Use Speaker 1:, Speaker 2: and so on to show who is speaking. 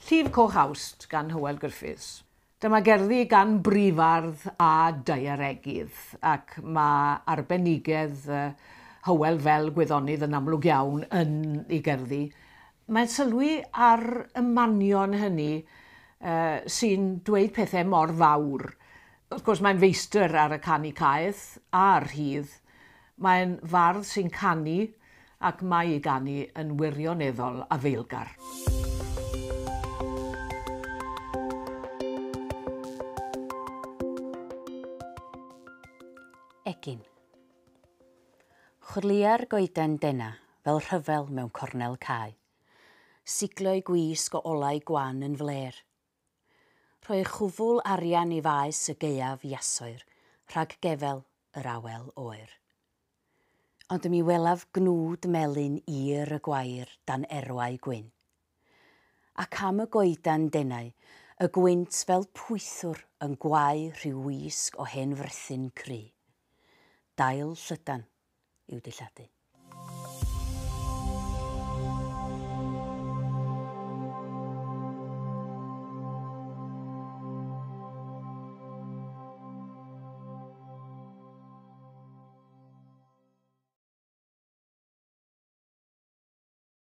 Speaker 1: Llif Coch Awst gan Hywel Griffiths. Dyma gerddi gan brifardd a diaregydd ac mae arbenigedd Hywel fel gwyddonydd yn amlwg iawn yn ei gerddi. Mae'n sylwi ar y manion hynny sy'n dweud pethau mor fawr. Wrth gwrs mae'n feistr ar y canu caeth a'r rhydd. Mae'n fardd sy'n canu ac mae ei ganu yn wirioneddol a feilgar.
Speaker 2: Egin. Chwrlia'r goeden dena fel rhyfel mewn cornel cae. Siglio'i gwisg o olau gwan yn fler. Rhoi chwfwl arian i faes y gaeaf iasoer rhag gefel yr awel oer. Ond mi welaf gnwd melyn ir y gwair dan erwau gwyn. Ac am y goedan denau, y gwynt fel pwythwr yn gwau rhyw wisg o hen frythyn cry. Dail llydan i'w dilladu.